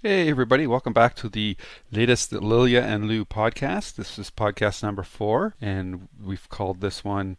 Hey everybody, welcome back to the latest Lilja and Lou podcast. This is podcast number 4, and we've called this one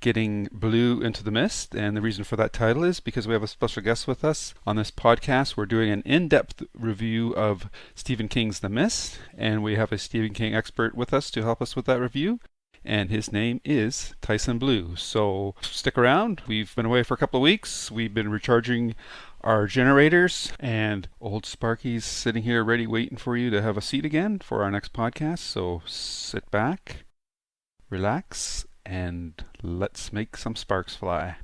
Getting Blue into the Mist. And the reason for that title is because we have a special guest with us on this podcast. We're doing an in-depth review of Stephen King's The Mist, and we have a Stephen King expert with us to help us with that review. And his name is Tyson Blue. So stick around. We've been away for a couple of weeks. We've been recharging our generators, and old Sparky's sitting here ready waiting for you to have a seat again for our next podcast. So sit back, relax, and let's make some sparks fly.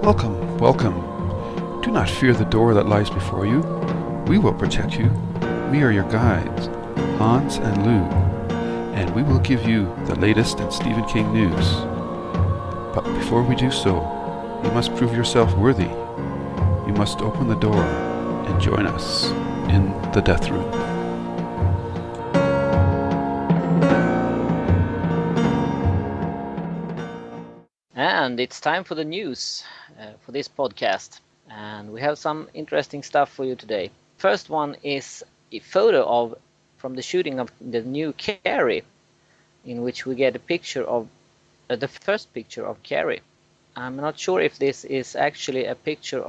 Welcome, welcome. Do not fear the door that lies before you. We will protect you. We are your guides, Hans and Lou, and we will give you the latest in Stephen King news. But before we do so, you must prove yourself worthy. You must open the door and join us in the death room. And it's time for the news for this podcast. And we have some interesting stuff for you today. First one is a photo from the shooting of the new Carrie, in which we get a picture of the first picture of Carrie. I'm not sure if this is actually a picture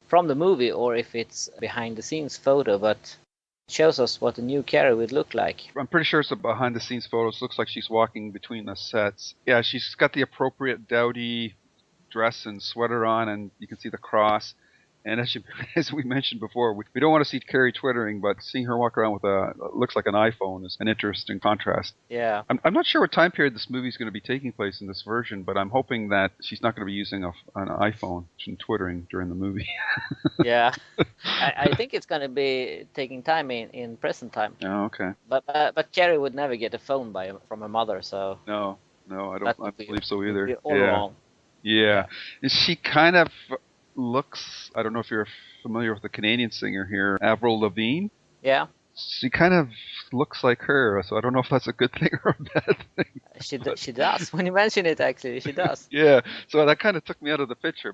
from the movie or if it's behind the scenes photo, but it shows us what the new Carrie would look like. I'm pretty sure it's a behind the scenes photo. It looks like she's walking between the sets. Yeah, she's got the appropriate dowdy dress and sweater on, and you can see the cross. And as we mentioned before, we don't want to see Carrie twittering, but seeing her walk around with looks like an iPhone is an interesting contrast. Yeah. I'm not sure what time period this movie is going to be taking place in this version, but I'm hoping that she's not going to be using an iPhone and twittering during the movie. Yeah. I think it's going to be taking time in present time. Oh, okay. But Carrie would never get a phone from her mother, so... No, I don't believe so either. All wrong. Yeah. She kind of looks, I don't know if you're familiar with the Canadian singer here, Avril Lavigne. Yeah. She kind of looks like her, so I don't know if that's a good thing or a bad thing. She does. When you mention it, actually, she does. Yeah, so that kind of took me out of the picture.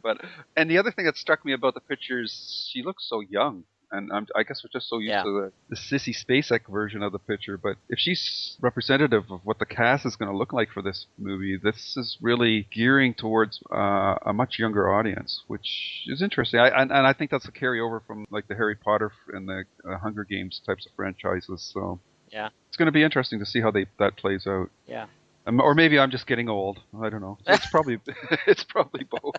And the other thing that struck me about the picture is she looks so young. And I guess we're just so used to the Sissy Spacek version of the picture. But if she's representative of what the cast is going to look like for this movie, this is really gearing towards a much younger audience, which is interesting. And I think that's a carryover from like the Harry Potter and the Hunger Games types of franchises. So yeah, it's going to be interesting to see how that plays out. Yeah. Or maybe I'm just getting old. I don't know. It's probably both.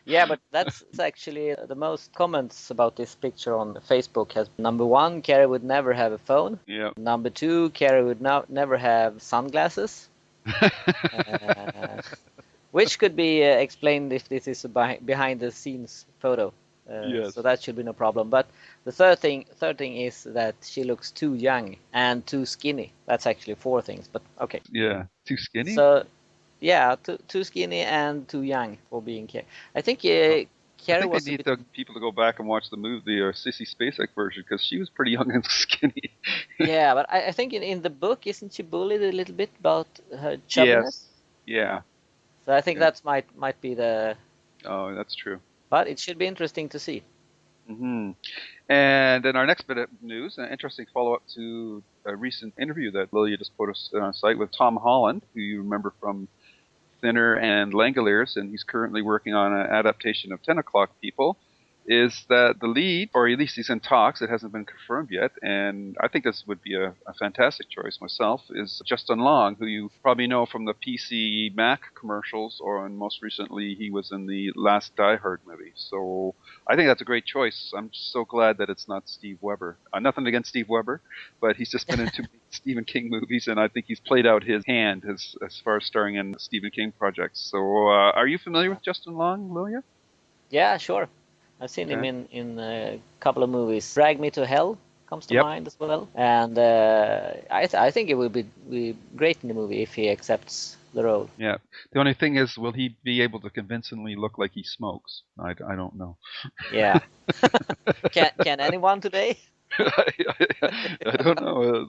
Yeah, but that's actually the most comments about this picture on Facebook has number 1, Carrie would never have a phone. Yeah. Number 2, Carrie would never have sunglasses. Which could be explained if this is a behind the scenes photo. Yes. So that should be no problem. But the third thing is that she looks too young and too skinny. That's actually 4 things, but okay. Yeah, too skinny? So, yeah, too skinny and too young for being Carrie. I think Carrie was. I think they need people to go back and watch the movie or Sissy Spacek version because she was pretty young and skinny. Yeah, but I think in the book, isn't she bullied a little bit about her chubbiness? Yes. Yeah. So I think that might be the. Oh, that's true. But it should be interesting to see. Mm-hmm. And then our next bit of news, an interesting follow-up to a recent interview that Lilja just put us on site with Tom Holland, who you remember from Thinner and Langoliers, and he's currently working on an adaptation of 10 O'Clock People, is that the lead, or at least he's in talks, it hasn't been confirmed yet, and I think this would be a fantastic choice myself, is Justin Long, who you probably know from the PC Mac commercials, and most recently he was in the last Die Hard movie. So I think that's a great choice. I'm so glad that it's not Steve Weber. Nothing against Steve Weber, but he's just been in too many Stephen King movies, and I think he's played out his hand as far as starring in Stephen King projects. So, are you familiar with Justin Long, Lilja? Yeah, sure. I've seen him Okay. in a couple of movies. Drag Me to Hell comes to Yep. mind as well. And I think it would be great in the movie if he accepts the role. Yeah. The only thing is, will he be able to convincingly look like he smokes? I don't know. Yeah. Can anyone today? I don't know.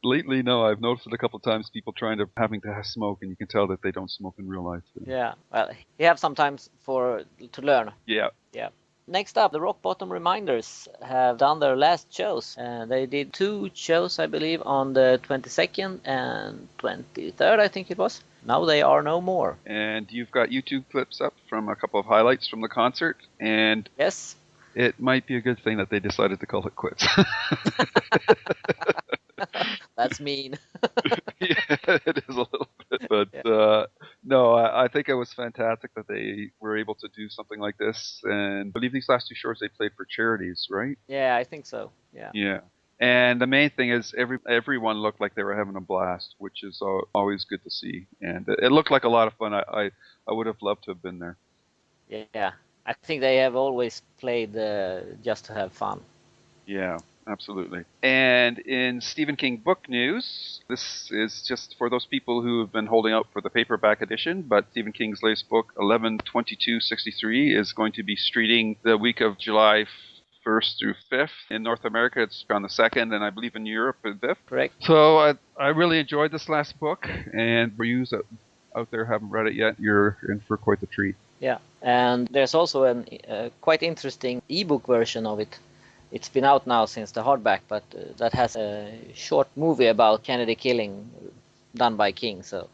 Lately, no. I've noticed it a couple of times. People trying to having to smoke, and you can tell that they don't smoke in real life. Yeah. Well, he have some time to learn. Yeah. Yeah. Next up, the Rock Bottom Reminders have done their last shows. They did 2 shows, I believe, on the 22nd and 23rd, I think it was. Now they are no more. And you've got YouTube clips up from a couple of highlights from the concert, and Yes. it might be a good thing that they decided to call it quits. That's mean. Yeah, it is a little bit, but Yeah. no, I think it was fantastic that they were able to do something like this. And I believe these last 2 shows they played for charities, right? Yeah, I think so. Yeah. Yeah. And the main thing is everyone looked like they were having a blast, which is always good to see. And it looked like a lot of fun. I would have loved to have been there. Yeah. I think they have always played just to have fun. Yeah, absolutely. And in Stephen King book news, this is just for those people who have been holding out for the paperback edition, but Stephen King's latest book, 11/22/63, is going to be streeting the week of July 1st through 5th. In North America, it's on the 2nd, and I believe in Europe, the 5th. Correct. So I really enjoyed this last book, and for you out there haven't read it yet, you're in for quite the treat. Yeah. And there's also a quite interesting ebook version of it. It's been out now since the hardback, but that has a short movie about Kennedy killing done by King, so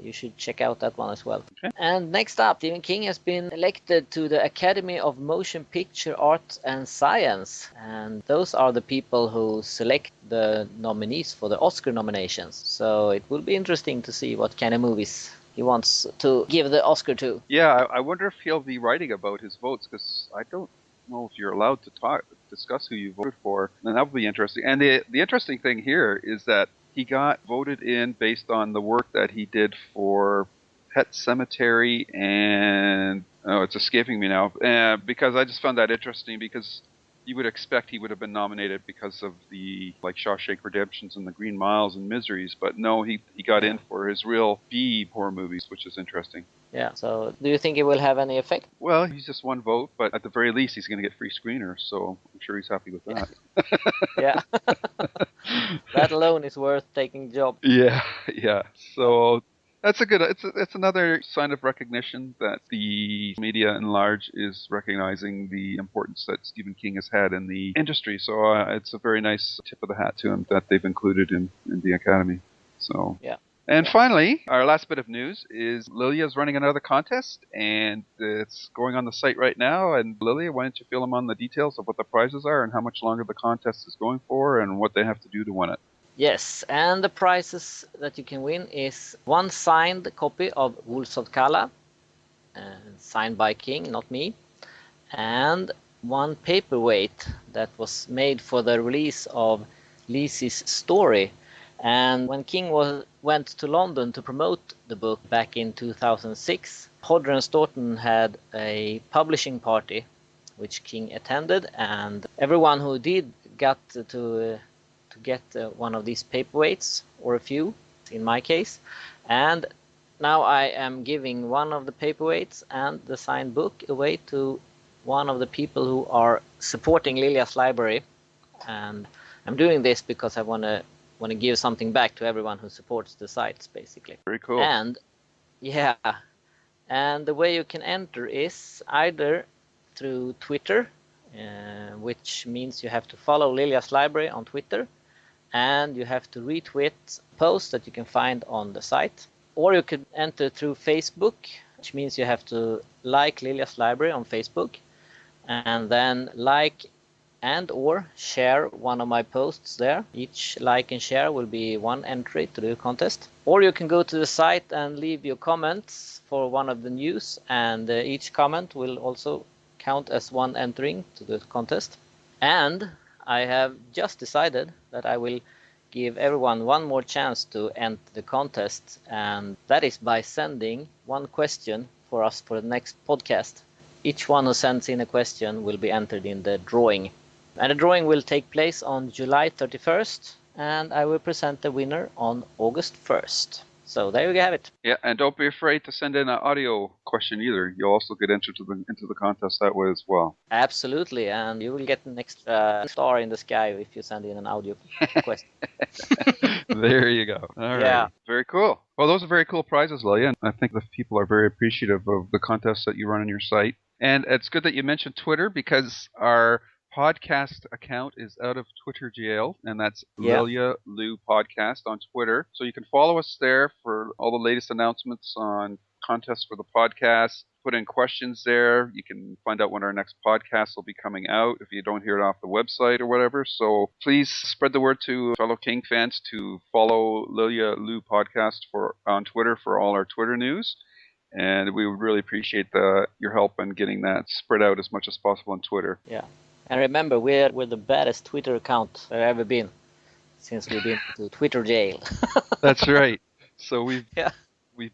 you should check out that one as well. Okay. And next up, Stephen King has been elected to the Academy of Motion Picture Arts and Science, and those are the people who select the nominees for the Oscar nominations. So it will be interesting to see what kind of movies he wants to give the Oscar to. Yeah, I wonder if he'll be writing about his votes, because I don't know if you're allowed to discuss who you voted for, and that would be interesting. And the interesting thing here is that he got voted in based on the work that he did for Pet Cemetery, and it's escaping me now, because I just found that interesting, because you would expect he would have been nominated because of the like Shawshank Redemptions and the Green Miles and Miseries, but no, he got in for his real B horror movies, which is interesting. Yeah, so do you think it will have any effect? Well, he's just one vote, but at the very least, he's going to get free screeners, so I'm sure he's happy with that. Yeah. That alone is worth taking the job. Yeah. So that's it's another sign of recognition that the media in large is recognizing the importance that Stephen King has had in the industry. So it's a very nice tip of the hat to him that they've included in the Academy. So Yeah. And finally, our last bit of news is Lilja is running another contest, and it's going on the site right now. And Lilja, why don't you fill them on the details of what the prizes are and how much longer the contest is going for and what they have to do to win it? Yes, and the prizes that you can win is one signed copy of Wolves of Kala, signed by King, not me, and one paperweight that was made for the release of Lizzie's story. And when King went to London to promote the book back in 2006, Hodder and Stoughton had a publishing party which King attended, and everyone who did got to get one of these paperweights, or a few in my case. And now I am giving one of the paperweights and the signed book away to one of the people who are supporting Lilja's library. And I'm doing this because I want to give something back to everyone who supports the sites, basically. Very cool. And yeah, and the way you can enter is either through Twitter, which means you have to follow Lilja's library on Twitter, and you have to retweet posts that you can find on the site. Or you could enter through Facebook, which means you have to like Lilja's library on Facebook, and then like and or share one of my posts there. Each like and share will be one entry to the contest. Or you can go to the site and leave your comments for one of the news, and each comment will also count as one entering to the contest. And I have just decided that I will give everyone one more chance to enter the contest, and that is by sending one question for us for the next podcast. Each one who sends in a question will be entered in the drawing. And the drawing will take place on July 31st, and I will present the winner on August 1st. So there you have it. Yeah, and don't be afraid to send in an audio question either. You'll also get entered into the contest that way as well. Absolutely, and you will get an extra star in the sky if you send in an audio question. There you go. All right. Yeah. Very cool. Well, those are very cool prizes, Lilja, and I think the people are very appreciative of the contests that you run on your site. And it's good that you mentioned Twitter, because our podcast account is out of Twitter jail, and that's Lilja Lou Podcast on Twitter. So you can follow us there for all the latest announcements on contests for the podcast. Put in questions there. You can find out when our next podcast will be coming out if you don't hear it off the website or whatever. So please spread the word to fellow King fans to follow Lilja Lou Podcast on Twitter for all our Twitter news. And we would really appreciate your help in getting that spread out as much as possible on Twitter. Yeah. And remember, we're the baddest Twitter account there ever been since we've been to Twitter jail. That's right. So we've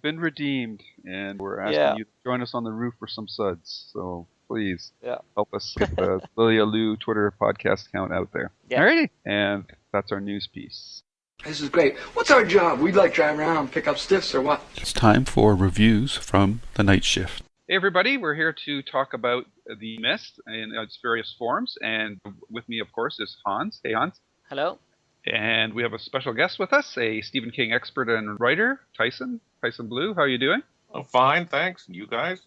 been redeemed, and we're asking you to join us on the roof for some suds. So please help us get the Lilja Lou Twitter podcast account out there. Yeah. Alrighty. And that's our news piece. This is great. What's our job? We'd like drive around, pick up stiffs or what? It's time for reviews from the night shift. Hey everybody, we're here to talk about The Mist in its various forms, and with me, of course, is Hans. Hey Hans. Hello. And we have a special guest with us, a Stephen King expert and writer, Tyson Blue. How are you doing? Oh, fine, thanks. You guys?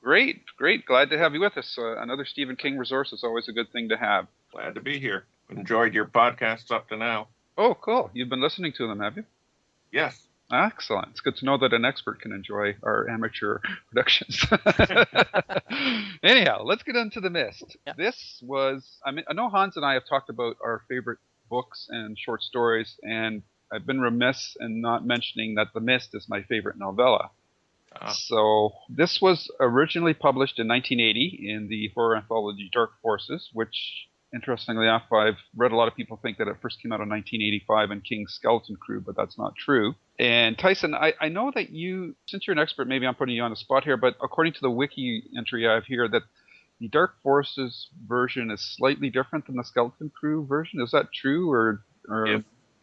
Great. Glad to have you with us. Another Stephen King resource is always a good thing to have. Glad to be here. Enjoyed your podcasts up to now. Oh, cool. You've been listening to them, have you? Yes. Excellent. It's good to know that an expert can enjoy our amateur productions. Anyhow, let's get into The Mist. Yeah. This was, I know Hans and I have talked about our favorite books and short stories, and I've been remiss in not mentioning that The Mist is my favorite novella. So this was originally published in 1980 in the horror anthology Dark Forces, which, interestingly enough, I've read a lot of people think that it first came out in 1985 in King's Skeleton Crew, but that's not true. And Tyson, I know that you, since you're an expert, maybe I'm putting you on the spot here, but according to the wiki entry I have here, that the Dark Forces version is slightly different than the Skeleton Crew version. Is that true, or?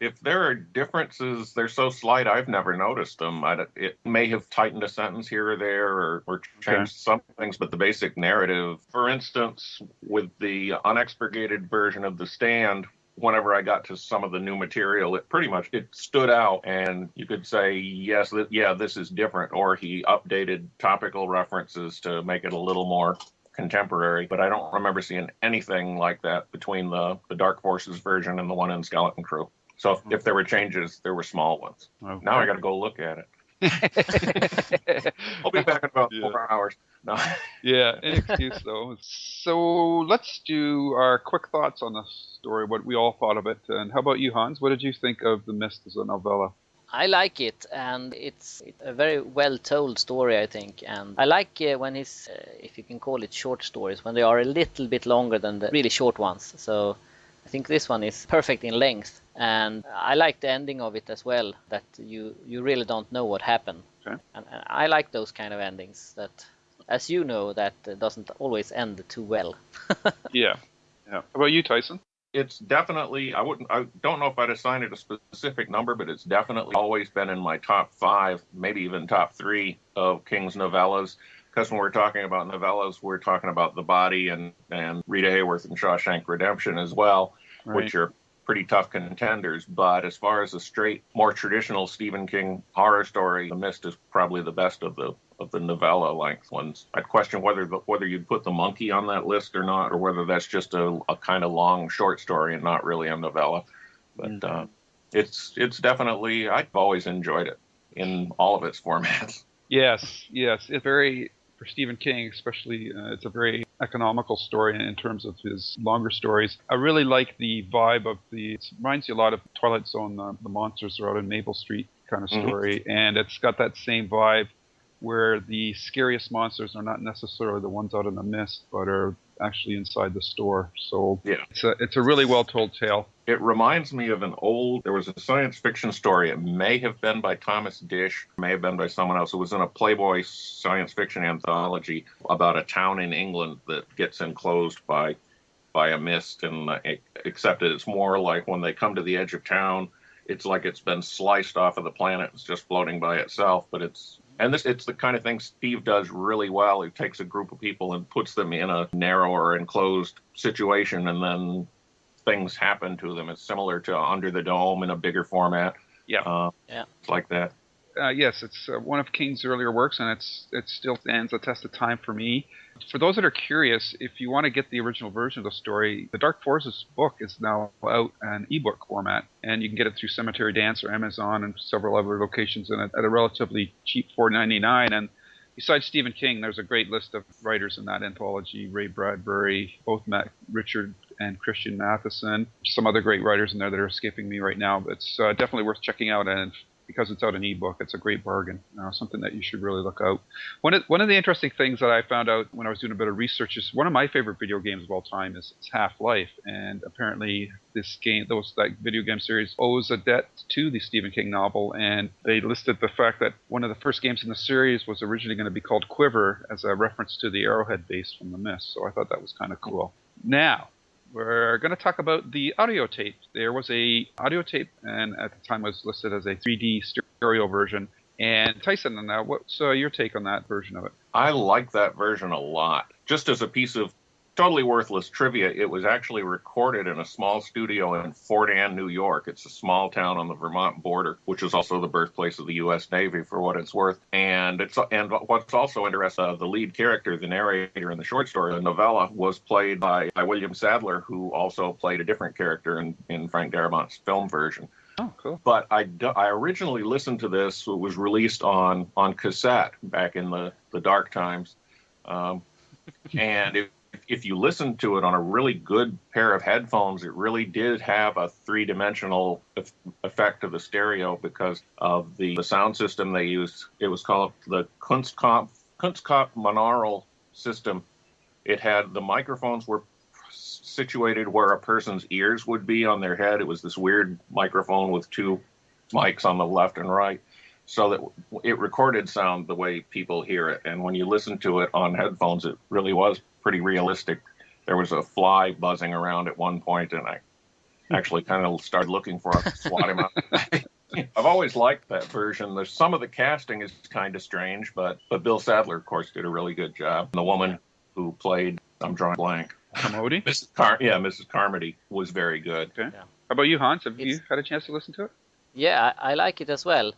If there are differences, they're so slight I've never noticed them. It may have tightened a sentence here or there, or changed some things, but the basic narrative, for instance, with the unexpurgated version of The Stand, whenever I got to some of the new material, it stood out, and you could say, yes, this is different, or he updated topical references to make it a little more contemporary, but I don't remember seeing anything like that between the Dark Forces version and the one in Skeleton Crew. So if there were changes, there were small ones. Okay. Now I got to go look at it. I'll be back in about 4 hours. No. Yeah, an excuse though. So let's do our quick thoughts on the story, what we all thought of it. And how about you, Hans? What did you think of The Mist as a novella? I like it, and it's a very well-told story, I think. And I like when it's, if you can call it short stories, when they are a little bit longer than the really short ones. So I think this one is perfect in length. And I like the ending of it as well, that you really don't know what happened. Okay. And I like those kind of endings that, as you know, that doesn't always end too well. Yeah. How about you, Tyson? It's definitely, I don't know if I'd assign it a specific number, but it's definitely always been in my top 5, maybe even top 3 of King's novellas. Because when we're talking about novellas, we're talking about The Body and Rita Hayworth and Shawshank Redemption as well, right, which are pretty tough contenders. But as far as a straight, more traditional Stephen King horror story, The Mist is probably the best of the novella length ones. I'd question whether you'd put The Monkey on that list or not, or whether that's just a kind of long short story and not really a novella. But it's definitely, I've always enjoyed it in all of its formats. Yes. It's very, for Stephen King especially, it's a very economical story in terms of his longer stories. I really like the vibe of it reminds you a lot of Twilight Zone, the monsters are out in Maple Street kind of story, and it's got that same vibe where the scariest monsters are not necessarily the ones out in the mist, but are actually inside the store. So Yeah. it's a really well-told tale. It reminds me of there was a science fiction story. It may have been by Thomas Dish, may have been by someone else. It was in a Playboy science fiction anthology about a town in England that gets enclosed by a mist, and except it's more like when they come to the edge of town, it's like it's been sliced off of the planet. It's just floating by itself. But it's the kind of thing Steve does really well. He takes a group of people and puts them in a narrow or enclosed situation, and then things happen to them. It's similar to Under the Dome in a bigger format. Yeah. It's like that. Yes, it's one of King's earlier works, and it still stands the test of time for me. For those that are curious, if you want to get the original version of the story, the Dark Forces book is now out in ebook format, and you can get it through Cemetery Dance or Amazon and several other locations at a relatively cheap $4.99. And besides Stephen King, there's a great list of writers in that anthology: Ray Bradbury, both Richard and Christian Matheson, some other great writers in there that are escaping me right now. It's definitely worth checking out, and because it's out in ebook, it's a great bargain. Something that you should really look out. One of the interesting things that I found out when I was doing a bit of research is one of my favorite video games of all time is Half-Life, and apparently that video game series owes a debt to the Stephen King novel, and they listed the fact that one of the first games in the series was originally going to be called Quiver as a reference to the Arrowhead base from The Mist, so I thought that was kind of cool. Now, we're going to talk about the audio tape. There was a audio tape, and at the time was listed as a 3D stereo version. And Tyson, what's your take on that version of it? I like that version a lot. Just as a piece of totally worthless trivia, it was actually recorded in a small studio in Fort Anne, New York. It's a small town on the Vermont border, which is also the birthplace of the U.S. Navy, for what it's worth. And what's also interesting, the lead character, the narrator in the short story, the novella, was played by William Sadler, who also played a different character in Frank Darabont's film version. Oh, cool. But I originally listened to this. It was released on cassette back in the dark times. And if you listen to it on a really good pair of headphones, it really did have a three-dimensional effect to the stereo because of the sound system they used. It was called the Kunstkopf monaural system. It had the microphones were situated where a person's ears would be on their head. It was this weird microphone with two mics on the left and right, so that it recorded sound the way people hear it. And when you listen to it on headphones, it really was pretty realistic. There was a fly buzzing around at one point, and I actually kind of started looking for it to swat him out. I've always liked that version. Some of the casting is kind of strange, but Bill Sadler, of course, did a really good job. And the woman who played, I'm drawing blank, Carmody? Mrs. Carmody was very good. Okay. Yeah. How about you, Hans? Have you had a chance to listen to it? Yeah, I like it as well.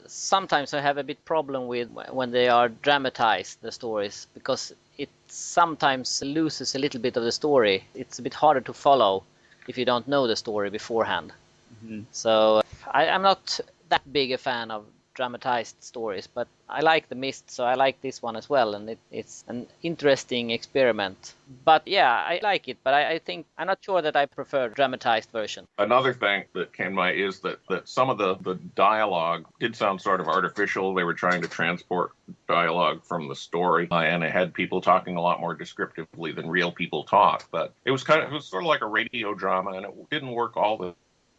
Sometimes I have a bit problem with when they are dramatized, the stories, because it sometimes loses a little bit of the story. It's a bit harder to follow if you don't know the story beforehand. Mm-hmm. So I'm not that big a fan of dramatized stories, but I like The Mist, so I like this one as well, and it's an interesting experiment. But yeah, I like it, but I think I'm not sure that I prefer dramatized version. Another thing that came to mind is that some of the dialogue did sound sort of artificial. They were trying to transport dialogue from the story, and it had people talking a lot more descriptively than real people talk. But it was sort of like a radio drama, and it didn't work all the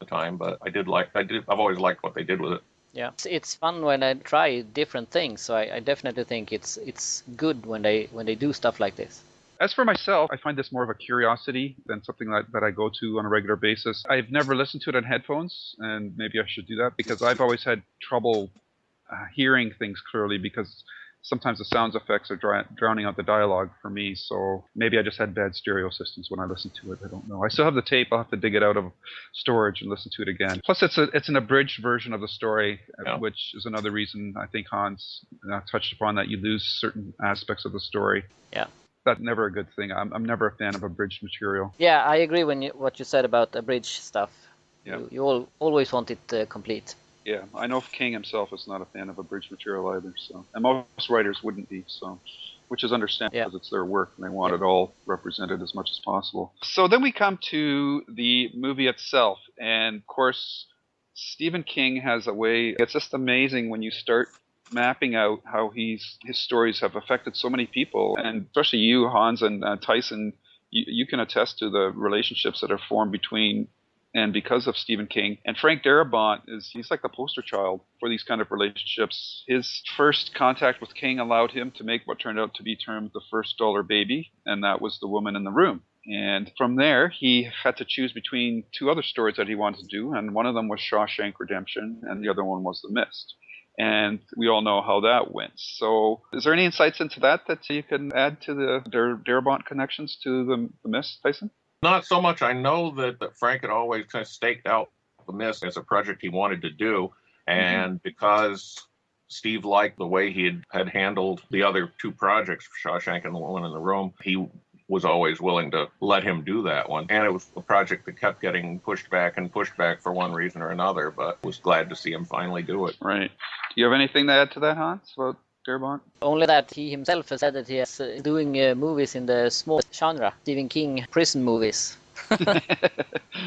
time. But I've always liked what they did with it. Yeah, it's fun when I try different things. So I definitely think it's good when they do stuff like this. As for myself, I find this more of a curiosity than something that I go to on a regular basis. I've never listened to it on headphones, and maybe I should do that because I've always had trouble hearing things clearly because sometimes the sound effects are drowning out the dialogue for me. So maybe I just had bad stereo systems when I listened to it. I don't know. I still have the tape. I'll have to dig it out of storage and listen to it again. Plus, it's an abridged version of the story, which is another reason I think Hans touched upon that you lose certain aspects of the story. Yeah. That's never a good thing. I'm never a fan of abridged material. Yeah, I agree what you said about abridged stuff. Yeah. You always want it complete. Yeah, I know King himself is not a fan of abridged material either, so, and most writers wouldn't be, so, which is understandable because it's their work and they want it all represented as much as possible. So then we come to the movie itself, and of course, Stephen King has a way. It's just amazing when you start mapping out how his stories have affected so many people, and especially you, Hans, and Tyson. You can attest to the relationships that are formed between and because of Stephen King. And Frank Darabont he's like the poster child for these kind of relationships. His first contact with King allowed him to make what turned out to be termed the first dollar baby, and that was The Woman in the Room. And from there, he had to choose between two other stories that he wanted to do, and one of them was Shawshank Redemption, and the other one was The Mist. And we all know how that went. So is there any insights into that you can add to the Darabont connections to the Mist, Tyson? Not so much. I know that Frank had always kind of staked out The Mist as a project he wanted to do. And because Steve liked the way he had handled the other two projects, Shawshank and The Woman in the Room, he was always willing to let him do that one. And it was a project that kept getting pushed back for one reason or another, but was glad to see him finally do it. Right. Do you have anything to add to that, Hans, about Darabont? Only that he himself has said that he is doing movies in the small genre, Stephen King prison movies.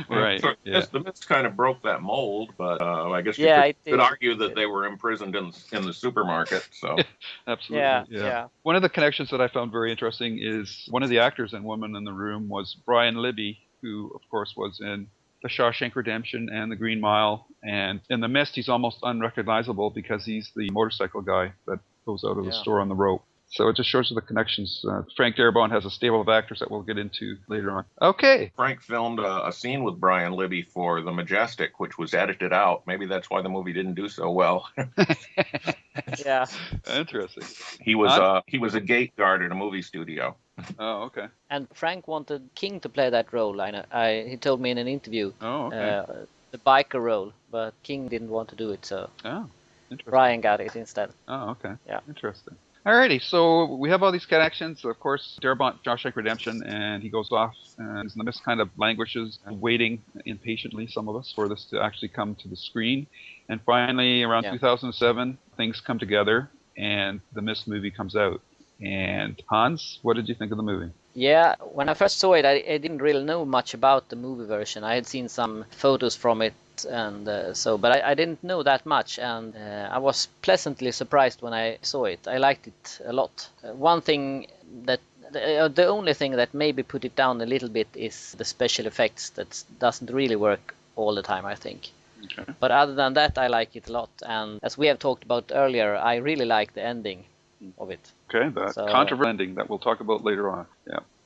Right. So, yeah. The Mist kind of broke that mold, but I guess you could argue that they were imprisoned in the supermarket. So Absolutely. Yeah. One of the connections that I found very interesting is one of the actors in Woman in the Room was Brian Libby, who of course was in The Shawshank Redemption and The Green Mile. And in The Mist, he's almost unrecognizable because he's the motorcycle guy that goes out of the store on the rope. So it just shows you the connections. Frank Darabont has a stable of actors that we'll get into later on. Okay. Frank filmed a scene with Brian Libby for The Majestic, which was edited out. Maybe that's why the movie didn't do so well. Yeah. Interesting. He was a gate guard at a movie studio. Oh, okay. And Frank wanted King to play that role. I know. He told me in an interview. Oh, okay. The biker role, but King didn't want to do it, so interesting. Brian got it instead. Oh, okay. Yeah. Interesting. Alrighty, so we have all these connections. Of course, Darabont, Shawshank Redemption, and he goes off, and The Mist kind of languishes, waiting impatiently, some of us, for this to actually come to the screen. And finally, around 2007, things come together, and The Mist movie comes out. And Hans, what did you think of the movie? Yeah, when I first saw it, I didn't really know much about the movie version. I had seen some photos from it, and but I didn't know that much, and I was pleasantly surprised when I saw it. I liked it a lot. One thing that the only thing that maybe put it down a little bit is the special effects that doesn't really work all the time, I think. Okay. But other than that, I like it a lot, and as we have talked about earlier, I really like the ending of it. Okay, the controversial ending that we'll talk about later on.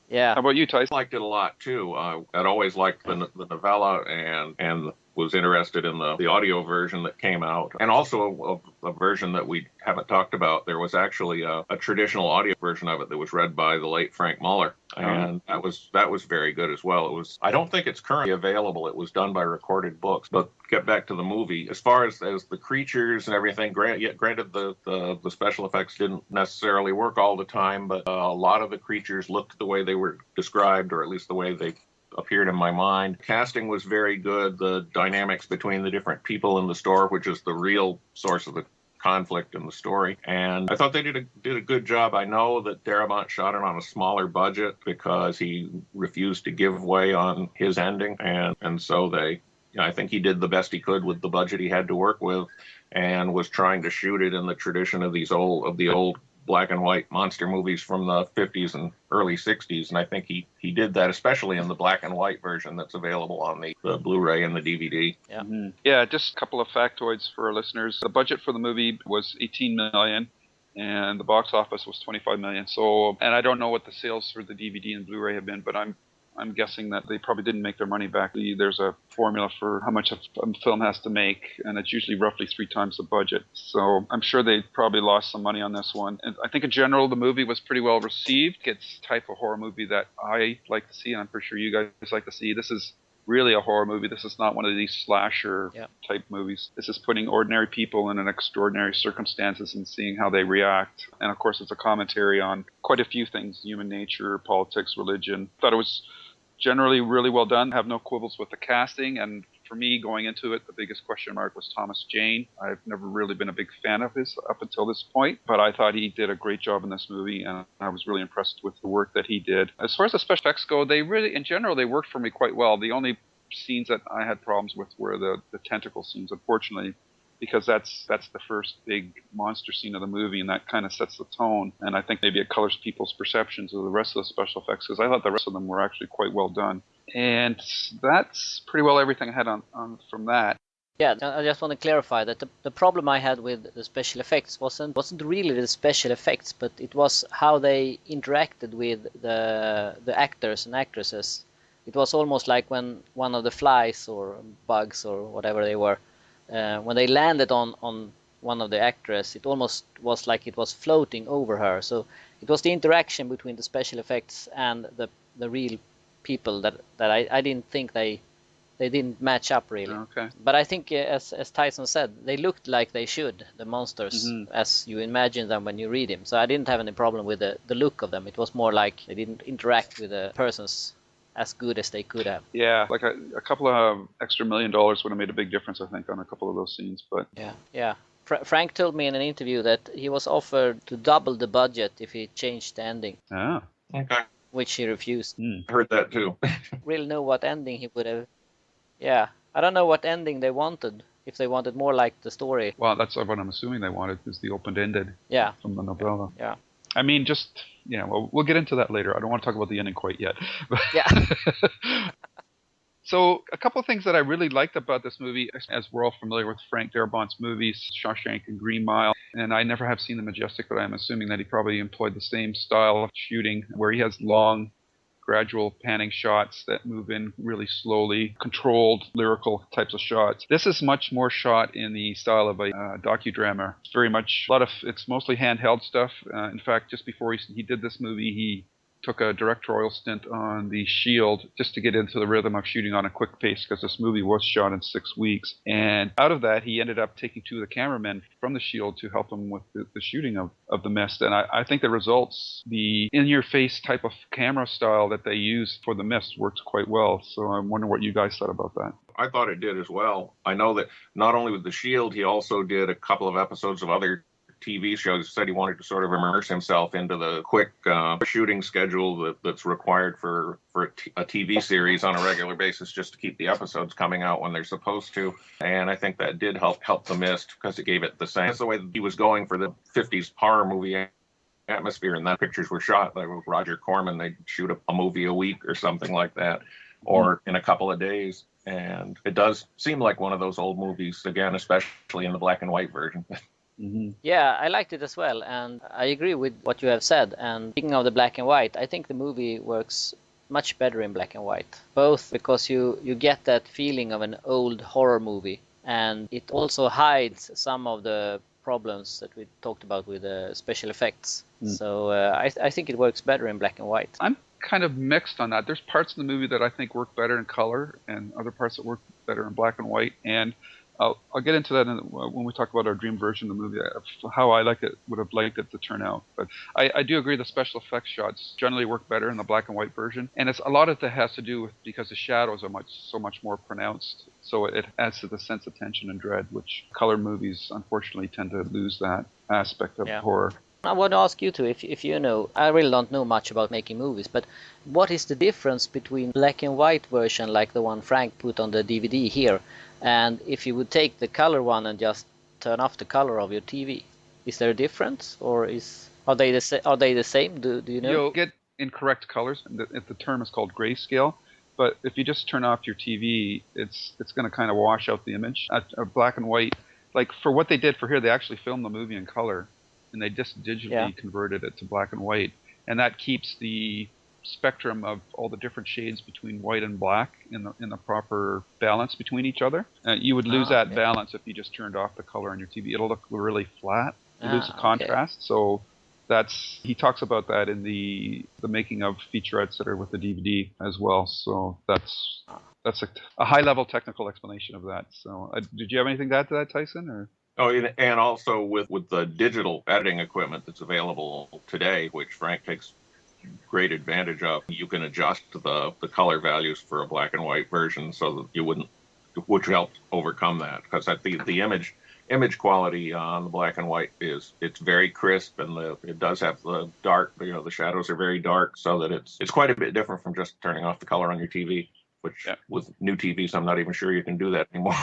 Yeah. How about you, Tyson? I liked it a lot too. I'd always liked the novella and was interested in the audio version that came out, and also a version that we haven't talked about. There was actually a traditional audio version of it that was read by the late Frank Muller, and that was very good as well. I don't think it's currently available. It was done by Recorded Books. But get back to the movie. As far as the creatures and everything, granted the special effects didn't necessarily work all the time, but a lot of the creatures looked the way they were described, or at least the way they appeared in my mind. Casting was very good. The dynamics between the different people in the store, which is the real source of the conflict in the story, and I thought they did a good job. I know that Darabont shot it on a smaller budget because he refused to give way on his ending, and so I think he did the best he could with the budget he had to work with, and was trying to shoot it in the tradition of the old black and white monster movies from the 50s and early 60s, and I think he did that, especially in the black and white version that's available on the Blu-ray and the DVD. Yeah. Mm-hmm. Yeah, just a couple of factoids for our listeners. The budget for the movie was $18 million, and the box office was $25 million. So, and I don't know what the sales for the DVD and Blu-ray have been, but I'm guessing that they probably didn't make their money back. There's a formula for how much a film has to make, and it's usually roughly 3 times the budget. So I'm sure they probably lost some money on this one. And I think in general, the movie was pretty well received. It's the type of horror movie that I like to see, and I'm pretty sure you guys like to see. This is really a horror movie. This is not one of these slasher type movies. This is putting ordinary people in an extraordinary circumstances and seeing how they react. And of course, it's a commentary on quite a few things: human nature, politics, religion. Thought it was generally really well done. Have no quibbles with the casting, and for me going into it, the biggest question mark was Thomas Jane. I've never really been a big fan of his up until this point, but I thought he did a great job in this movie, and I was really impressed with the work that he did. As far as the special effects go, they really, in general, they worked for me quite well. The only scenes that I had problems with were the tentacle scenes. Unfortunately, because that's the first big monster scene of the movie, and that kind of sets the tone. And I think maybe it colors people's perceptions of the rest of the special effects, because I thought the rest of them were actually quite well done. And that's pretty well everything I had on from that. Yeah, I just want to clarify that the problem I had with the special effects wasn't really the special effects, but it was how they interacted with the actors and actresses. It was almost like when one of the flies or bugs or whatever they were, when they landed on one of the actresses, it almost was like it was floating over her. So it was the interaction between the special effects and the real people that I didn't think they didn't match up really. Okay. But I think, as Tyson said, they looked like they should, the monsters, as you imagine them when you read them. So I didn't have any problem with the look of them. It was more like they didn't interact with the persons as good as they could have. Yeah, like a couple of extra $1 million would have made a big difference, I think, on a couple of those scenes. But yeah. Frank told me in an interview that he was offered to double the budget if he changed the ending. Ah. Okay. Which he refused. I heard that too. Really know what ending he would have. Yeah, I don't know what ending they wanted. If they wanted more like the story. Well, that's what I'm assuming they wanted, is the open-ended from the novella. Yeah. I mean, well, we'll get into that later. I don't want to talk about the ending quite yet. Yeah. So a couple of things that I really liked about this movie, as we're all familiar with Frank Darabont's movies, Shawshank and Green Mile, and I never have seen The Majestic, but I'm assuming that he probably employed the same style of shooting, where he has long, gradual panning shots that move in really slowly, controlled, lyrical types of shots. This is much more shot in the style of a docudrama. It's very much, it's mostly handheld stuff. In fact, just before he did this movie, he took a directorial stint on The Shield just to get into the rhythm of shooting on a quick pace, because this movie was shot in 6 weeks. And out of that, he ended up taking 2 of the cameramen from The Shield to help him with the shooting of The Mist. And I think the results, the in-your-face type of camera style that they used for The Mist works quite well. So I'm wondering what you guys thought about that. I thought it did as well. I know that not only with The Shield, he also did a couple of episodes of other TV shows. Said he wanted to sort of immerse himself into the quick shooting schedule that's required for a TV series on a regular basis, just to keep the episodes coming out when they're supposed to. And I think that did help The Mist, because it gave it the same. That's the way that he was going for the 50s horror movie atmosphere, and that pictures were shot. Like with Roger Corman, they'd shoot a movie a week or something like that, or in a couple of days. And it does seem like one of those old movies, again, especially in the black and white version. Mm-hmm. Yeah, I liked it as well, and I agree with what you have said. And speaking of the black and white, I think the movie works much better in black and white, both because you get that feeling of an old horror movie, and it also hides some of the problems that we talked about with the special effects. So I think it works better in black and white. I'm kind of mixed on that. There's parts of the movie that I think work better in color, and other parts that work better in black and white. And I'll get into that when we talk about our dream version of the movie, how I would have liked it to turn out. But I do agree the special effects shots generally work better in the black and white version. And it's a lot of it has to do with because the shadows are so much more pronounced. So it adds to the sense of tension and dread, which color movies unfortunately tend to lose that aspect of horror. I want to ask you too, if you know, I really don't know much about making movies, but what is the difference between black and white version like the one Frank put on the DVD here, and if you would take the color one and just turn off the color of your TV? Is there a difference, or are they the same? Do you know? You'll get incorrect colors. The term is called grayscale. But if you just turn off your TV, it's going to kind of wash out the image. Black and white, like for what they did for here, they actually filmed the movie in color, and they just digitally converted it to black and white, and that keeps the spectrum of all the different shades between white and black in the proper balance between each other. You would lose that balance if you just turned off the color on your TV. It'll look really flat. You lose the contrast. So he talks about that in the making of featurettes that are with the DVD as well. So that's a high level technical explanation of that. So did you have anything to add to that, Tyson? Or? Oh, and also with the digital editing equipment that's available today, which Frank takes great advantage of, you can adjust the color values for a black and white version so that you wouldn't, which helped overcome that, because the image quality on the black and white it's very crisp, and it does have the dark, the shadows are very dark, so that it's quite a bit different from just turning off the color on your TV. which Yeah. with new TVs, I'm not even sure you can do that anymore.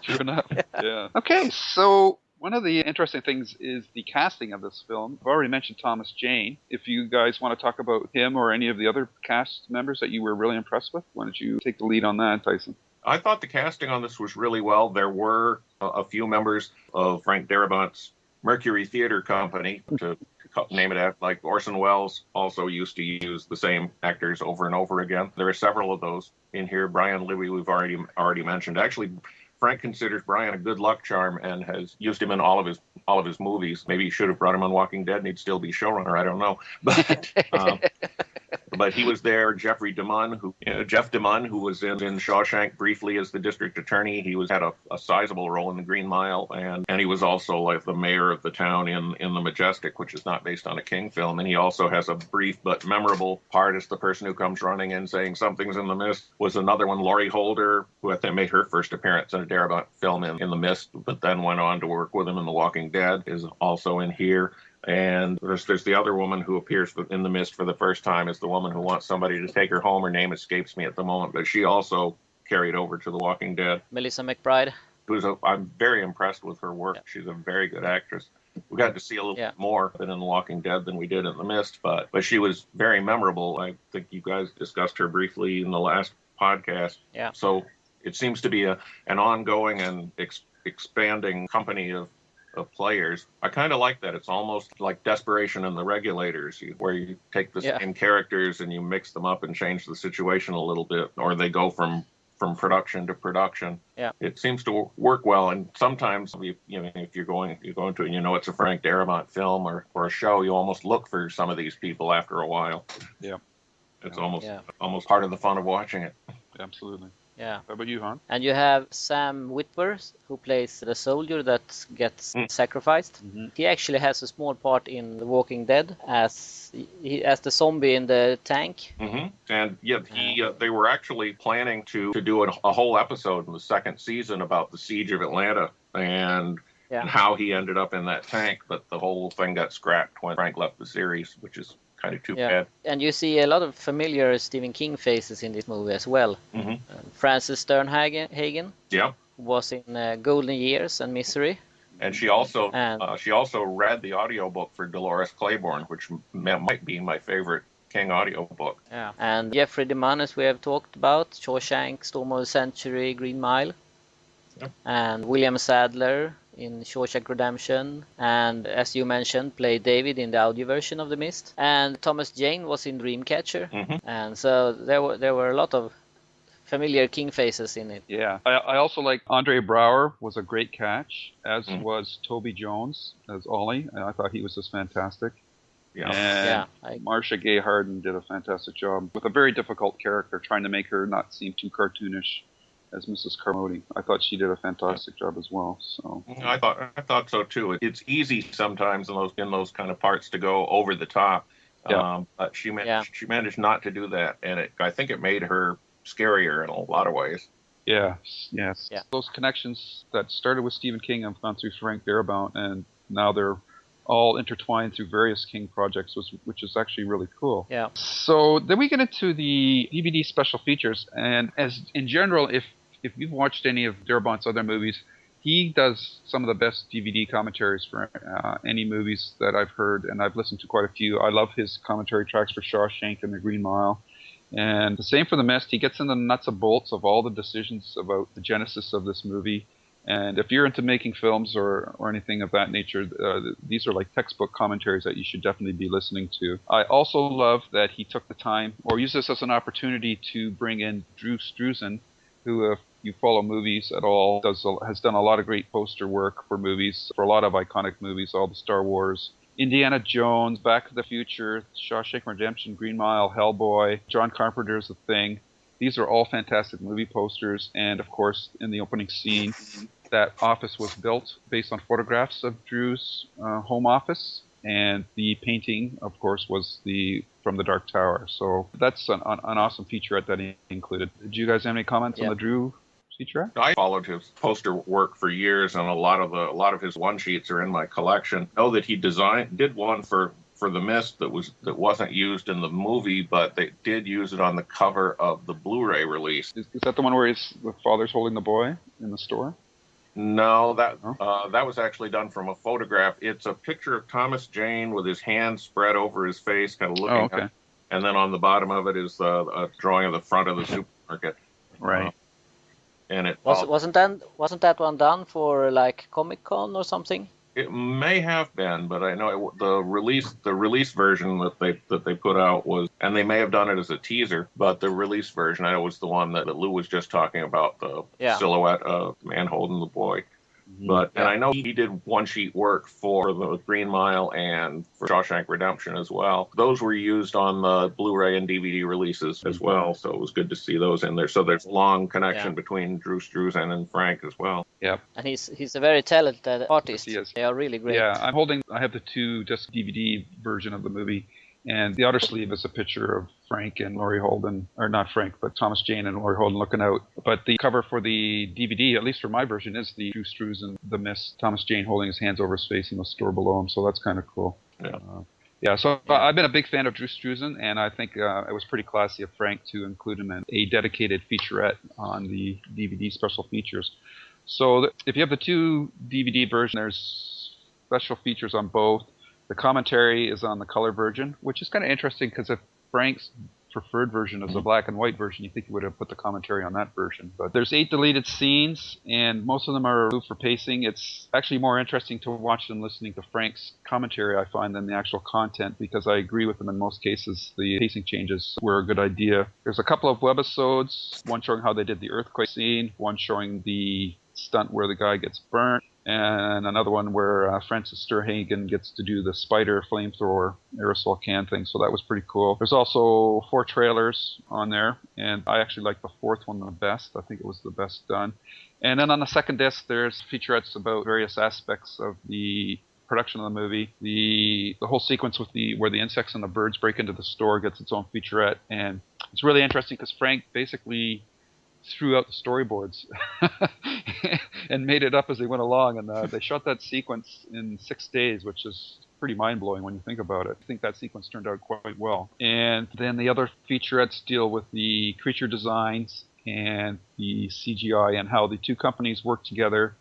True enough. Yeah. Okay, so one of the interesting things is the casting of this film. I've already mentioned Thomas Jane. If you guys want to talk about him or any of the other cast members that you were really impressed with, why don't you take the lead on that, Tyson? I thought the casting on this was really well. There were a few members of Frank Darabont's Mercury Theater Company, to name it after, like Orson Welles also used to use the same actors over and over again. There are several of those in here. Brian Louie, we've already mentioned. Actually, Frank considers Brian a good luck charm and has used him in all of his movies. Maybe he should have brought him on Walking Dead and he'd still be showrunner. I don't know, but he was there. Jeff DeMunn, who was in Shawshank briefly as the district attorney. He had a sizable role in The Green Mile, and he was also like the mayor of the town in The Majestic, which is not based on a King film. And he also has a brief but memorable part as the person who comes running and saying something's in the mist. Was another one. Laurie Holder, who I think made her first appearance in a Darabont film in The Mist, but then went on to work with him in The Walking Dead, is also in here. And there's the other woman who appears in The Mist for the first time, is the woman who wants somebody to take her home. Her name escapes me at the moment, but she also carried over to The Walking Dead. Melissa McBride. I'm very impressed with her work. Yeah. She's a very good actress. We got to see a little bit more in The Walking Dead than we did in The Mist, but she was very memorable. I think you guys discussed her briefly in the last podcast. Yeah. So it seems to be an ongoing and expanding company of players. I kind of like that. It's almost like Desperation and the Regulators, where you take the same characters and you mix them up and change the situation a little bit, or they go from production to production. Yeah. It seems to work well. And sometimes if you're going to, it's a Frank Darabont film or a show, you almost look for some of these people after a while. Yeah. It's almost part of the fun of watching it. Absolutely. Yeah. How about you, Han? And you have Sam Witwer, who plays the soldier that gets sacrificed. Mm-hmm. He actually has a small part in The Walking Dead as the zombie in the tank. Mm-hmm. And they were actually planning to do a whole episode in the second season about the siege of Atlanta and how he ended up in that tank, but the whole thing got scrapped when Frank left the series, which is kind of too bad. And you see a lot of familiar Stephen King faces in this movie as well. Mm-hmm. Frances Sternhagen was in Golden Years and Misery. And she also read the audiobook for Dolores Claiborne, which might be my favorite King audiobook. Yeah. And Jeffrey DeMunn, as we have talked about, Shawshank, Storm of the Century, Green Mile. Yeah. And William Sadler in Shawshank Redemption, and as you mentioned, played David in the audio version of The Mist. And Thomas Jane was in Dreamcatcher, and so there were a lot of familiar King faces in it. Yeah, I also like Andre Braugher was a great catch, as was Toby Jones as Ollie. I thought he was just fantastic. Yeah. And Marcia Gay Harden did a fantastic job with a very difficult character, trying to make her not seem too cartoonish as Mrs. Carmody. I thought she did a fantastic job as well. So I thought so too. It's easy sometimes in those kind of parts to go over the top. But she managed not to do that, and I think it made her scarier in a lot of ways. Yes. Those connections that started with Stephen King have gone through Frank Darabont, and now they're all intertwined through various King projects, which is actually really cool. Yeah. So then we get into the DVD special features, and as in general, if you've watched any of Darabont's other movies, he does some of the best DVD commentaries for any movies that I've heard, and I've listened to quite a few. I love his commentary tracks for Shawshank and The Green Mile. And the same for The Mist. He gets into the nuts and bolts of all the decisions about the genesis of this movie. And if you're into making films or anything of that nature, these are like textbook commentaries that you should definitely be listening to. I also love that he took the time, or used this as an opportunity to bring in Drew Struzan, who, if you follow movies at all, has done a lot of great poster work for movies, for a lot of iconic movies, all the Star Wars, Indiana Jones, Back to the Future, Shawshank Redemption, Green Mile, Hellboy, John Carpenter's The Thing. These are all fantastic movie posters, and of course, in the opening scene, that office was built based on photographs of Drew's home office, and the painting, of course, was from the Dark Tower. So that's an awesome featurette that he included. Did you guys have any comments on the Drew featurette? I followed his poster work for years, and a lot of his one sheets are in my collection. I know that he did one for for The Mist that wasn't used in the movie, but they did use it on the cover of the Blu-ray release. Is that the one where the father's holding the boy in the store? No, that was actually done from a photograph. It's a picture of Thomas Jane with his hands spread over his face, kind of looking Oh, okay. up. And then on the bottom of it is a drawing of the front of the supermarket. Right. And it wasn't that one done for like Comic-Con or something? It may have been, but I know the release version that they put out was, and they may have done it as a teaser, but the release version, I know, was the one that Lou was just talking about, the silhouette of the man holding the boy. But and I know he did one sheet work for the Green Mile and for Shawshank Redemption as well. Those were used on the Blu-ray and DVD releases as well, so it was good to see those in there. So there's a long connection between Drew Struzan and Frank as well. Yeah. And he's a very talented artist. Yes, he is. They are really great. Yeah, I have the 2-disc DVD version of the movie. And the outer sleeve is a picture of Frank and Laurie Holden, or not Frank, but Thomas Jane and Laurie Holden looking out. But the cover for the DVD, at least for my version, is the Drew Struzan, The Mist, Thomas Jane holding his hands over his face in the store below him. So that's kind of cool. Yeah. So I've been a big fan of Drew Struzan, and I think it was pretty classy of Frank to include him in a dedicated featurette on the DVD special features. So if you have the 2 DVD version, there's special features on both. The commentary is on the color version, which is kind of interesting because if Frank's preferred version is the black and white version, you think he would have put the commentary on that version. But there's 8 deleted scenes, and most of them are removed for pacing. It's actually more interesting to watch than listening to Frank's commentary, I find, than the actual content, because I agree with him in most cases. The pacing changes were a good idea. There's a couple of webisodes, one showing how they did the earthquake scene, one showing the stunt where the guy gets burnt, and another one where Francis Sturhagen gets to do the spider flamethrower aerosol can thing, so that was pretty cool. There's also 4 trailers on there, and I actually like the 4th one the best. I think it was the best done. And then on the second disc, there's featurettes about various aspects of the production of the movie. The whole sequence with where the insects and the birds break into the store gets its own featurette, and it's really interesting because Frank basically threw out the storyboards and made it up as they went along, and they shot that sequence in 6 days, which is pretty mind-blowing when you think about it. I think that sequence turned out quite well. And then the other featurettes deal with the creature designs and the CGI and how the 2 companies work together.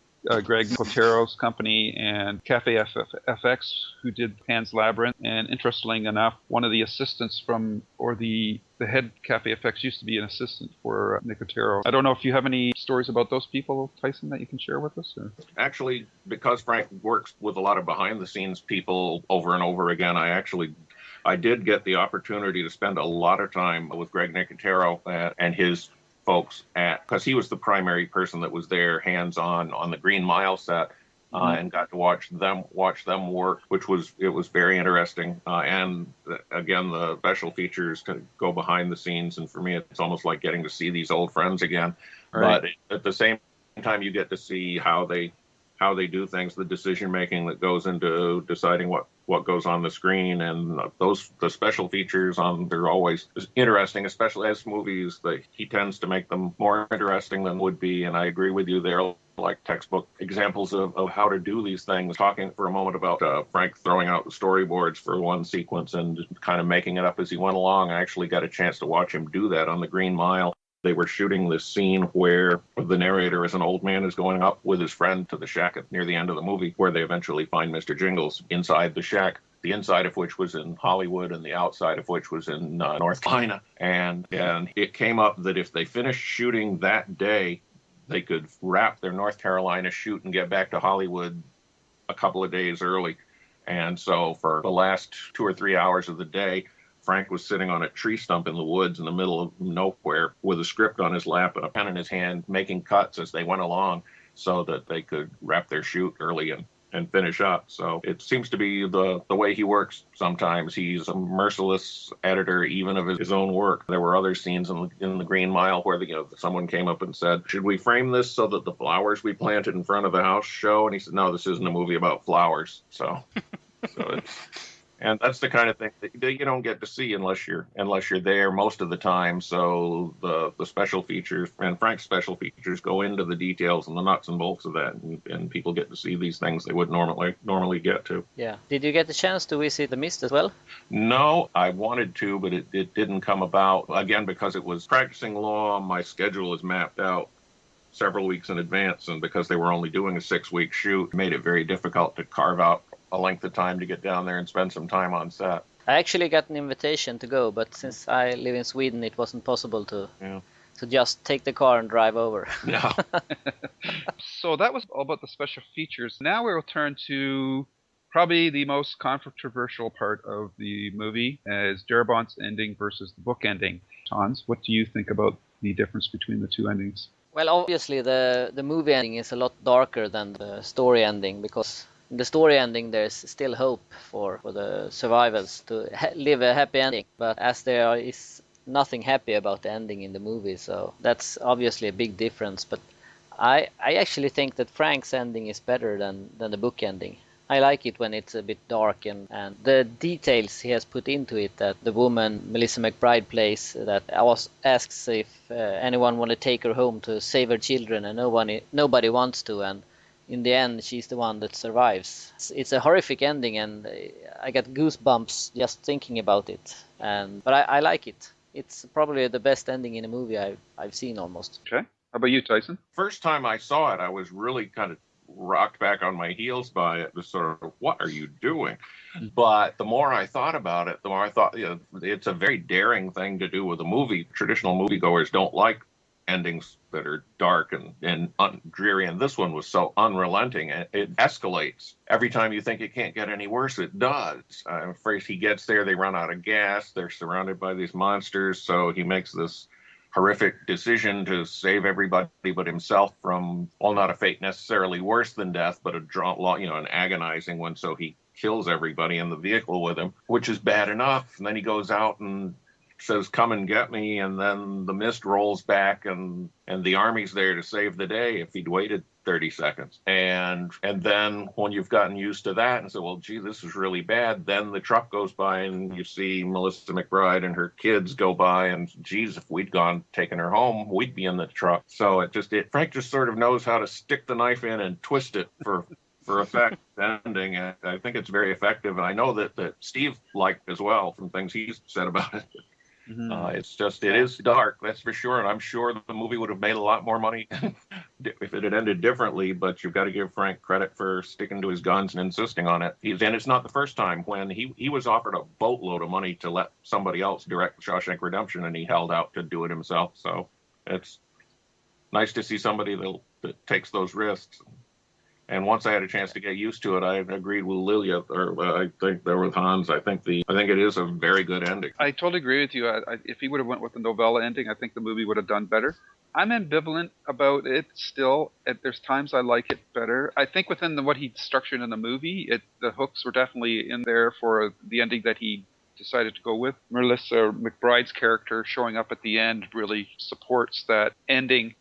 Greg Cotero's company and Cafe FX, who did Pan's Labyrinth. And interestingly enough, one of the assistants the head Cafe FX used to be an assistant for Nick Cotero. I don't know if you have any stories about those people, Tyson, that you can share with us? Or? Actually, because Frank works with a lot of behind-the-scenes people over and over again, I did get the opportunity to spend a lot of time with Greg Nicotero and his folks because he was the primary person that was there hands-on the Green Mile set, and got to watch them work, which was very interesting. And again, the special features kind of go behind the scenes, and for me, it's almost like getting to see these old friends again. Right. But at the same time, you get to see how they do things, the decision making that goes into deciding what goes on the screen, and the special features they're always interesting, especially as movies. He tends to make them more interesting than would be, and I agree with you. They're like textbook examples of how to do these things. Talking for a moment about Frank throwing out the storyboards for one sequence and just kind of making it up as he went along. I actually got a chance to watch him do that on the Green Mile. They were shooting this scene where the narrator, as an old man, is going up with his friend to the shack near the end of the movie, where they eventually find Mr. Jingles inside the shack, the inside of which was in Hollywood and the outside of which was in North Carolina. And it came up that if they finished shooting that day, they could wrap their North Carolina shoot and get back to Hollywood a couple of days early. And so for the last 2 or 3 hours of the day, Frank was sitting on a tree stump in the woods in the middle of nowhere with a script on his lap and a pen in his hand, making cuts as they went along so that they could wrap their shoot early and finish up. So it seems to be the way he works sometimes. He's a merciless editor even of his own work. There were other scenes in the Green Mile where someone came up and said, "Should we frame this so that the flowers we planted in front of the house show?" And he said, "No, this isn't a movie about flowers." So it's... And that's the kind of thing that you don't get to see unless you're there most of the time. So the special features and Frank's special features go into the details and the nuts and bolts of that, and people get to see these things they would normally get to. Yeah. Did you get the chance to visit the Mist as well? No, I wanted to, but it didn't come about. Again, because it was practicing law, my schedule is mapped out several weeks in advance, and because they were only doing a 6-week shoot, it made it very difficult to carve out a length of time to get down there and spend some time on set. I actually got an invitation to go, but since I live in Sweden, it wasn't possible to just take the car and drive over. No. So that was all about the special features. Now we will turn to probably the most controversial part of the movie, as Darabont's ending versus the book ending. Hans, what do you think about the difference between the two endings? Well, obviously the movie ending is a lot darker than the story ending, because in the story ending there's still hope for the survivors to live a happy ending. But as there is nothing happy about the ending in the movie, so that's obviously a big difference. But I actually think that Frank's ending is better than the book ending. I like it when it's a bit dark, and the details he has put into it, that the woman Melissa McBride plays, that asks if anyone want to take her home to save her children, and nobody wants to, and in the end she's the one that survives. It's a horrific ending, and I get goosebumps just thinking about it. But I like it. It's probably the best ending in a movie I've seen almost. Okay. How about you, Tyson? First time I saw it, I was really kind of rocked back on my heels by it. Just sort of, what are you doing? But the more I thought about it, the more I thought, it's a very daring thing to do with a movie. Traditional moviegoers don't like endings that are dark and dreary, and this one was so unrelenting. It escalates. Every time you think it can't get any worse, it does. First he gets there, they run out of gas, they're surrounded by these monsters, so he makes this horrific decision to save everybody but himself from, well, not a fate necessarily worse than death, but an agonizing one. So he kills everybody in the vehicle with him, which is bad enough. And then he goes out and says, "Come and get me." And then the mist rolls back, and the army's there to save the day if he'd waited 30 seconds. And then when you've gotten used to that and say, well, gee, this is really bad, then the truck goes by and you see Melissa McBride and her kids go by, and geez, if we'd taken her home, we'd be in the truck. So Frank just sort of knows how to stick the knife in and twist it for effect ending. And I think it's very effective. And I know that Steve liked as well from things he's said about it. Mm-hmm. It is dark, that's for sure, and I'm sure the movie would have made a lot more money if it had ended differently, but you've got to give Frank credit for sticking to his guns and insisting on it. And it's not the first time. When he was offered a boatload of money to let somebody else direct Shawshank Redemption, and he held out to do it himself. So it's nice to see somebody that takes those risks. And once I had a chance to get used to it, I agreed with Lilja, or I think there with Hans. I think it is a very good ending. I totally agree with you. If he would have went with the novella ending, I think the movie would have done better. I'm ambivalent about it still. There's times I like it better. I think within what he structured in the movie, the hooks were definitely in there for the ending that he decided to go with. Melissa McBride's character showing up at the end really supports that ending.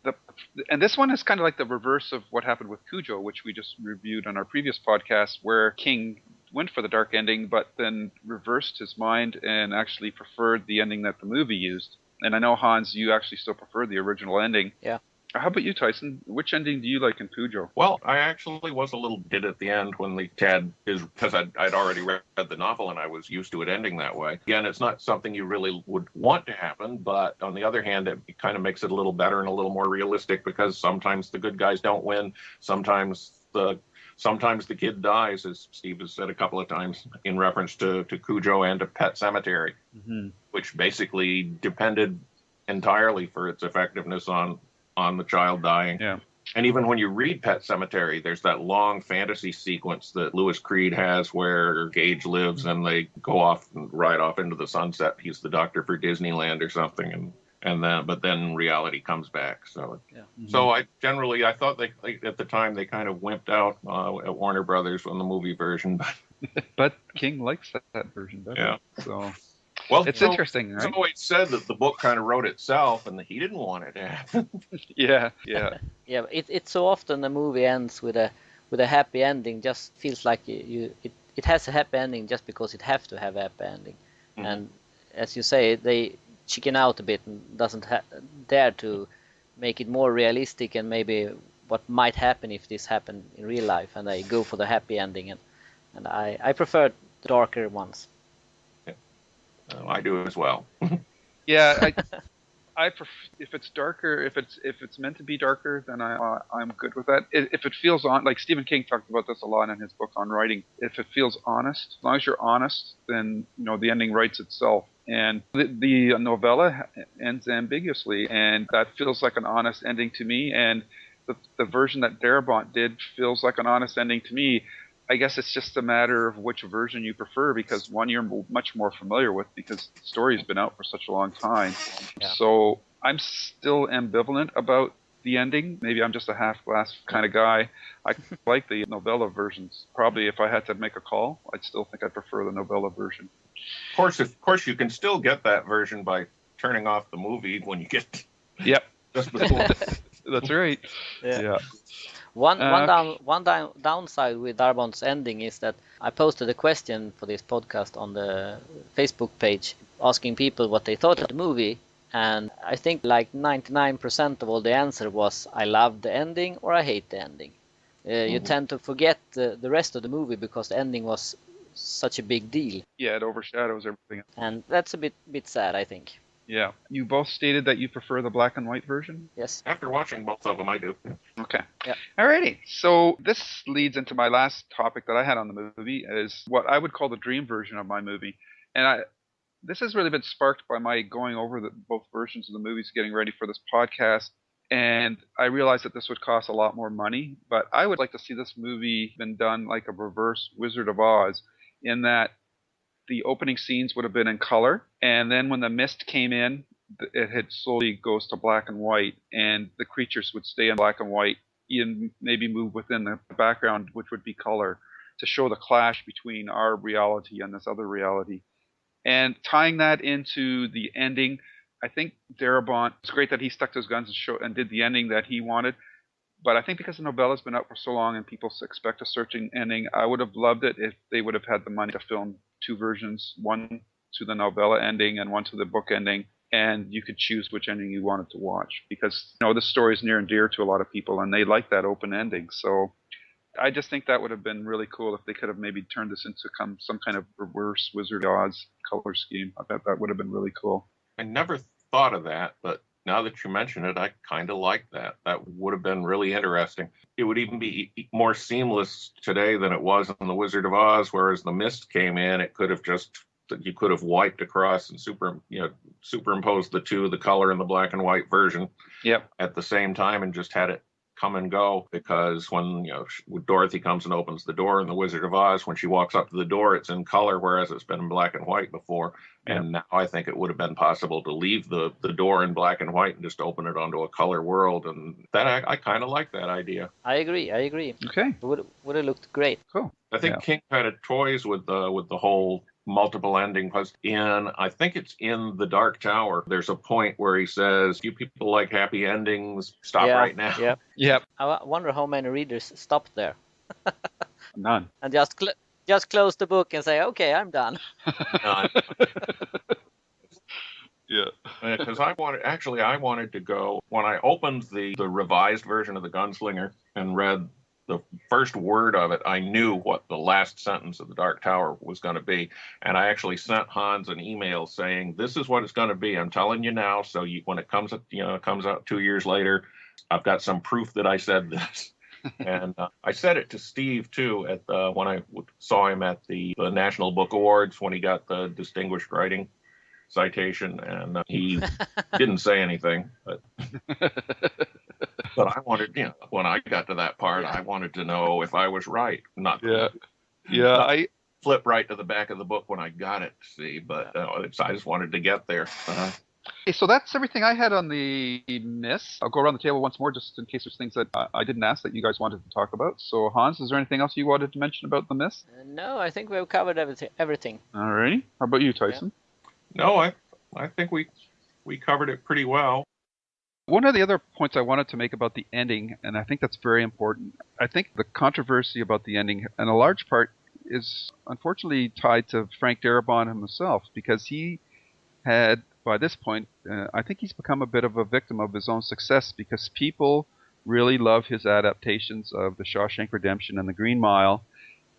And this one is kind of like the reverse of what happened with Cujo, which we just reviewed on our previous podcast, where King went for the dark ending, but then reversed his mind and actually preferred the ending that the movie used. And I know, Hans, you actually still prefer the original ending. Yeah. How about you, Tyson? Which ending do you like in Cujo? Well, I actually was a little bit at the end when because I'd already read the novel and I was used to it ending that way. Again, it's not something you really would want to happen, but on the other hand, it kind of makes it a little better and a little more realistic, because sometimes the good guys don't win. Sometimes the kid dies, as Steve has said a couple of times in reference to Cujo and to Pet Sematary, which basically depended entirely for its effectiveness on the child dying. Yeah. And even when you read Pet Sematary, there's that long fantasy sequence that Louis Creed has where Gage lives and they go off and ride off into the sunset. He's the doctor for Disneyland or something, but then reality comes back. So, So I thought they at the time they kind of wimped out at Warner Brothers on the movie version, but King likes that version better. Yeah. So. Well, it's interesting, right? It's always said that the book kind of wrote itself, and that he didn't want it to happen. Yeah. It's so often the movie ends with a happy ending. Just feels like it it has a happy ending just because it have to have a happy ending. And as you say, they chicken out a bit and doesn't dare to make it more realistic and maybe what might happen if this happened in real life, and they go for the happy ending, and I prefer the darker ones. I do as well. Yeah, if it's darker, if it's meant to be darker, then I'm good with that. If it feels like Stephen King talked about this a lot in his book on writing. If it feels honest, as long as you're honest, then the ending writes itself. And the novella ends ambiguously, and that feels like an honest ending to me. And the version that Darabont did feels like an honest ending to me. I guess it's just a matter of which version you prefer, because one you're much more familiar with because the story's been out for such a long time. Yeah. So I'm still ambivalent about the ending. Maybe I'm just a half-glass kind of guy. I like the novella versions. Probably if I had to make a call, I'd still think I'd prefer the novella version. Of course, you can still get that version by turning off the movie when you get. Yep. Just before. That's right. Yeah. One downside with Darabont's ending is that I posted a question for this podcast on the Facebook page asking people what they thought of the movie, and I think like 99% of all the answer was I love the ending or I hate the ending. You tend to forget the rest of the movie because the ending was such a big deal. Yeah, it overshadows everything. And that's a bit sad, I think. Yeah. You both stated that you prefer the black and white version? Yes. After watching both of them, I do. Okay. Yeah. Alrighty. So this leads into my last topic that I had on the movie, is what I would call the dream version of my movie. And this has really been sparked by my going over both versions of the movies, getting ready for this podcast. And I realized that this would cost a lot more money, but I would like to see this movie been done like a reverse Wizard of Oz, in that the opening scenes would have been in color, and then when the mist came in, it had slowly goes to black and white, and the creatures would stay in black and white, and maybe move within the background, which would be color, to show the clash between our reality and this other reality. And tying that into the ending, I think Darabont, it's great that he stuck to his guns and did the ending that he wanted. But I think because the novella's been out for so long and people expect a certain ending, I would have loved it if they would have had the money to film two versions, one to the novella ending and one to the book ending, and you could choose which ending you wanted to watch. Because this story is near and dear to a lot of people, and they like that open ending. So I just think that would have been really cool if they could have maybe turned this into some kind of reverse Wizard of Oz color scheme. I bet that would have been really cool. I never thought of that, but now that you mention it, I kind of like that. That would have been really interesting. It would even be more seamless today than it was in The Wizard of Oz, whereas the mist came in. It could have you could have wiped across and superimposed the color and the black and white version at the same time and just had it come and go, because when Dorothy comes and opens the door in The Wizard of Oz, when she walks up to the door, it's in color, whereas it's been in black and white before. And now I think it would have been possible to leave the door in black and white and just open it onto a color world, and that I kind of like that idea. I agree. Okay. It would have looked great. Cool. I think King had toys with the whole multiple ending, because I think it's in The Dark Tower, there's a point where he says, "You people like happy endings, stop right now." Yeah. Yep. I wonder how many readers stopped there. None. And just close the book and say, "Okay, I'm done." Yeah. Because I wanted to go, when I opened the revised version of The Gunslinger and read the first word of it, I knew what the last sentence of The Dark Tower was going to be. And I actually sent Hans an email saying, "This is what it's going to be. I'm telling you now. So when it comes out 2 years later, I've got some proof that I said this." And I said it to Steve too when I saw him at the National Book Awards when he got the Distinguished Writing citation, and he didn't say anything, but I wanted, when I got to that part, I wanted to know if I was right. Not I flip right to the back of the book when I got it, see, but I just wanted to get there. Okay, so that's everything I had on the miss. I'll go around the table once more just in case there's things that I didn't ask that you guys wanted to talk about. So Hans, is there anything else you wanted to mention about the miss? No, I think we've covered everything. All right. How about you, Tyson? No, I think we covered it pretty well. One of the other points I wanted to make about the ending, and I think that's very important, I think the controversy about the ending, and a large part, is unfortunately tied to Frank Darabont himself, because he had, by this point, I think he's become a bit of a victim of his own success, because people really love his adaptations of The Shawshank Redemption and The Green Mile.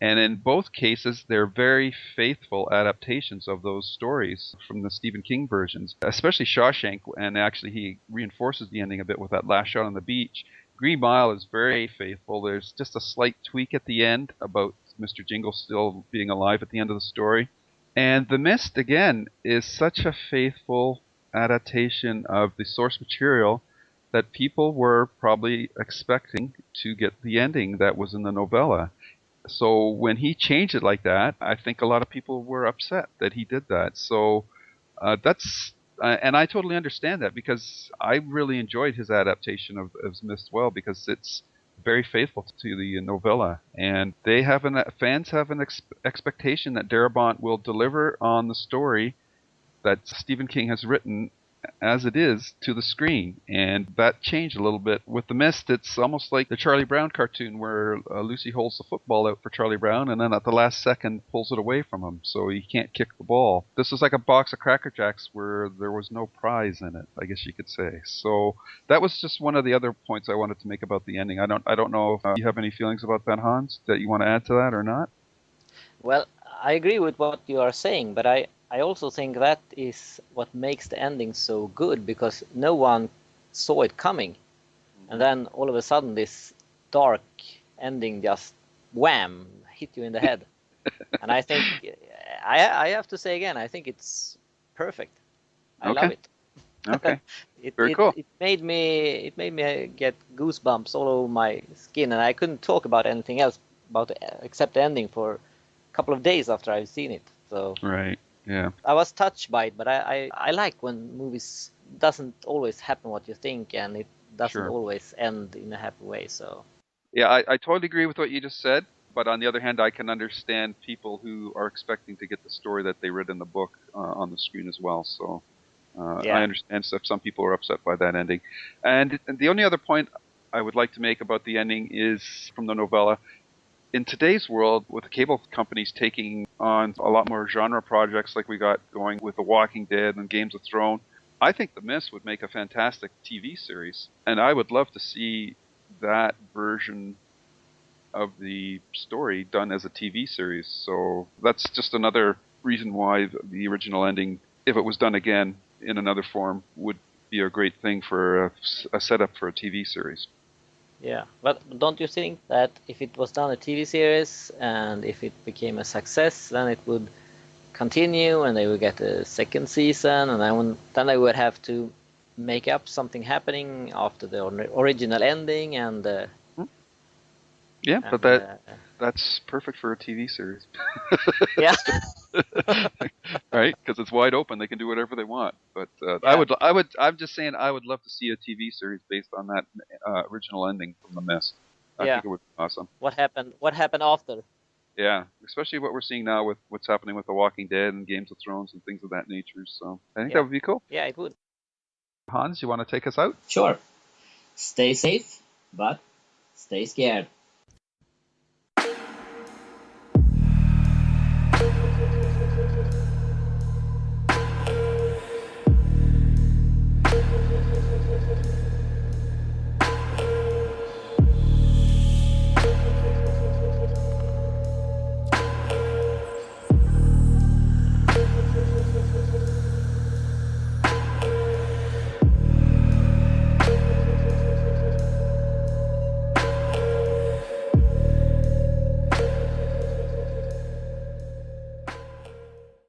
And in both cases, they're very faithful adaptations of those stories from the Stephen King versions, especially Shawshank, and actually he reinforces the ending a bit with that last shot on the beach. Green Mile is very faithful. There's just a slight tweak at the end about Mr. Jingle still being alive at the end of the story. And The Mist, again, is such a faithful adaptation of the source material that people were probably expecting to get the ending that was in the novella. So when he changed it like that, I think a lot of people were upset that he did that. So and I totally understand that, because I really enjoyed his adaptation of Mist well, because it's very faithful to the novella, and fans have an expectation that Darabont will deliver on the story that Stephen King has written as it is to the screen, and that changed a little bit. With The Mist, it's almost like the Charlie Brown cartoon where Lucy holds the football out for Charlie Brown and then at the last second pulls it away from him so he can't kick the ball. This is like a box of Cracker Jacks where there was no prize in it, I guess you could say. So that was just one of the other points I wanted to make about the ending. I don't know if you have any feelings about that, Hans, that you want to add to that or not? Well, I agree with what you are saying, but I also think that is what makes the ending so good, because no one saw it coming. And then all of a sudden this dark ending just wham, hit you in the head. And I think, I have to say again, I think it's perfect. I love it. Okay. Very cool. It made me get goosebumps all over my skin, and I couldn't talk about anything else except the ending for a couple of days after I've seen it. So Right. Yeah. I was touched by it, but I like when movies doesn't always happen what you think, and it doesn't always end in a happy way. So yeah, I totally agree with what you just said. But on the other hand, I can understand people who are expecting to get the story that they read in the book on the screen as well. So I understand if some people are upset by that ending. And the only other point I would like to make about the ending is from the novella. In today's world, with the cable companies taking on a lot more genre projects like we got going with The Walking Dead and Games of Thrones, I think The Mist would make a fantastic TV series. And I would love to see that version of the story done as a TV series. So that's just another reason why the original ending, if it was done again in another form, would be a great thing for a setup for a TV series. yeah, but don't you think that if it was done a TV series and if it became a success, then it would continue and they would get a second season, and then they would have to make up something happening after the original ending, and yeah, and, but that's perfect for a TV series. yeah. Right, because it's wide open; they can do whatever they want. But I'm just saying, I would love to see a TV series based on that original ending from The Mist. I think it would be awesome. What happened after? Yeah, especially what we're seeing now with what's happening with The Walking Dead and Games of Thrones and things of that nature. So I think that would be cool. Yeah, it would. Hans, you want to take us out? Sure. Stay safe, but stay scared.